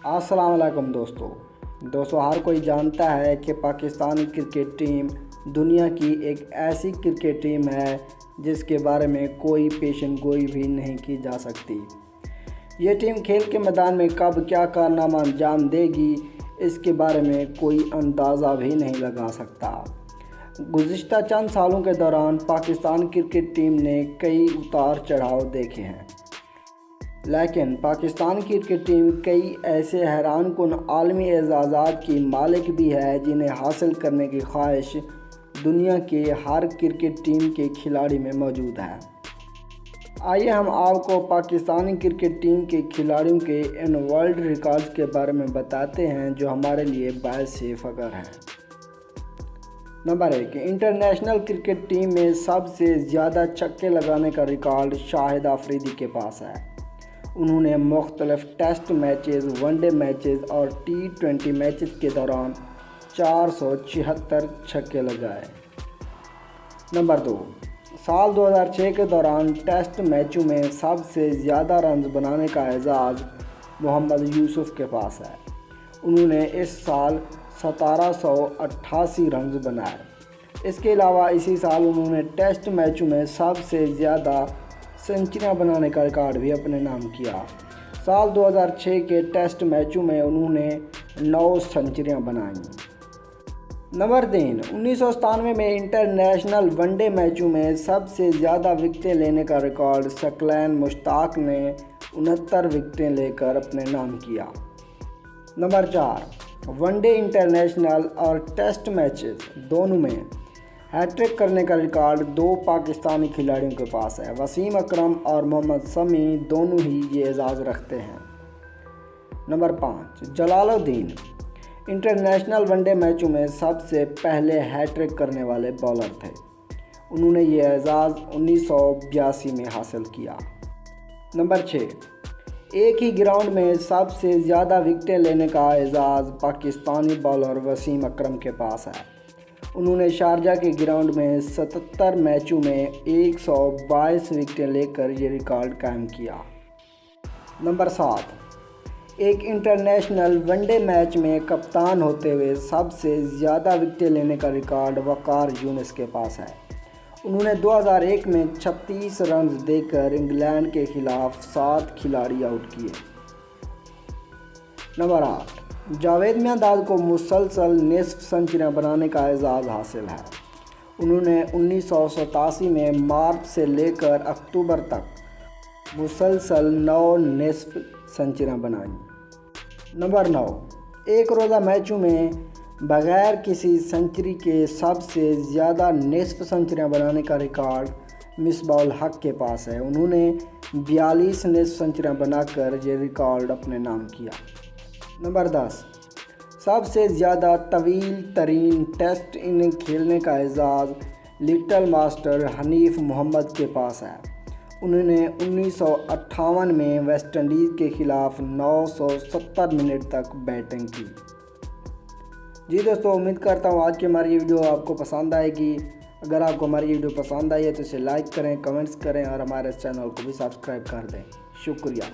अस्सलाम वालेकुम दोस्तों हर कोई जानता है कि पाकिस्तानी क्रिकेट टीम दुनिया की एक ऐसी क्रिकेट टीम है जिसके बारे में कोई पेशन गोई भी नहीं की जा सकती। ये टीम खेल के मैदान में कब क्या कारनामा अंजाम देगी इसके बारे में कोई अंदाज़ा भी नहीं लगा सकता। गुज़िश्ता चंद सालों के दौरान पाकिस्तान क्रिकेट टीम ने कई उतार चढ़ाव देखे हैं, लेकिन पाकिस्तान क्रिकेट टीम कई ऐसे हैरानकुन आलमी एजाज़ात की मालिक भी है जिन्हें हासिल करने की ख्वाहिश दुनिया के हर क्रिकेट टीम के खिलाड़ी में मौजूद है। आइए हम आपको पाकिस्तानी क्रिकेट टीम के खिलाड़ियों के इन वर्ल्ड रिकॉर्ड्स के बारे में बताते हैं जो हमारे लिए बायस फ़ख्र हैं। नंबर 1, इंटरनेशनल क्रिकेट टीम में सबसे ज़्यादा छक्के लगाने का रिकॉर्ड शाहिद अफरीदी के पास है। उन्होंने मुख्तलिफ टेस्ट मैचेस, वनडे मैचेस और T20 मैचेस के दौरान 476 छक्के लगाए। नंबर 2, साल 2006 के दौरान टेस्ट मैचों में सबसे ज़्यादा रन बनाने का एजाज़ मोहम्मद यूसुफ के पास है। उन्होंने इस साल 1788 रन बनाए। इसके अलावा इसी साल उन्होंने टेस्ट मैचों में सबसे ज़्यादा सेंचुरियां बनाने का रिकॉर्ड भी अपने नाम किया। साल 2006 के टेस्ट मैचों में उन्होंने 9 सेंचुरियां बनाई। नंबर 3, 1997 में इंटरनेशनल वनडे मैचों में सबसे ज़्यादा विकेटें लेने का रिकॉर्ड शकलैन मुश्ताक ने 69 विकेटें लेकर अपने नाम किया। नंबर 4, वनडे, इंटरनेशनल और टेस्ट मैचेस दोनों में हैट्रिक करने का रिकॉर्ड 2 पाकिस्तानी खिलाड़ियों के पास है। वसीम अकरम और मोहम्मद शमी दोनों ही ये एजाज़ रखते हैं। नंबर 5, जलालुद्दीन इंटरनेशनल वनडे मैचों में सबसे पहले हैट्रिक करने वाले बॉलर थे। उन्होंने ये एजाज़ 1982 में हासिल किया। नंबर 6, एक ही ग्राउंड में सबसे ज़्यादा विकेटें लेने का एजाज़ पाकिस्तानी बॉलर वसीम अकरम के पास है। उन्होंने शारजा के ग्राउंड में 77 मैचों में 122 विकेटें लेकर ये रिकॉर्ड कायम किया। नंबर 7, एक इंटरनेशनल वनडे मैच में कप्तान होते हुए सबसे ज़्यादा विकेटें लेने का रिकॉर्ड वकार यूनिस के पास है। उन्होंने 2001 में 36 रन देकर इंग्लैंड के खिलाफ 7 खिलाड़ी आउट किए। नंबर 8, जावेद मियांदाद को मुसलसल निस्फ सेंचुरियां बनाने का एजाज़ हासिल है। उन्होंने 1987 में मार्च से लेकर अक्टूबर तक मुसलसल 9 निस्फ सेंचुरियां बनाई। नंबर 9, एक रोज़ा मैचों में बग़ैर किसी सेंचुरी के सबसे ज़्यादा निस्फ सेंचुरियां बनाने का रिकॉर्ड मिसबाउल हक के पास है। उन्होंने 42 निस्फ सेंचुरियां बनाकर ये रिकॉर्ड अपने नाम किया। नंबर 10, सबसे ज़्यादा तवील तरीन टेस्ट इनिंग खेलने का एजाज़ लिटिल मास्टर हनीफ मोहम्मद के पास है। उन्होंने 1958 में वेस्ट इंडीज़ के ख़िलाफ़ 970 मिनट तक बैटिंग की। जी दोस्तों, उम्मीद करता हूँ आज की हमारी ये वीडियो आपको पसंद आएगी। अगर आपको हमारी वीडियो पसंद आई है तो इसे लाइक करें, कमेंट्स करें और हमारे चैनल को भी सब्सक्राइब कर दें। शुक्रिया।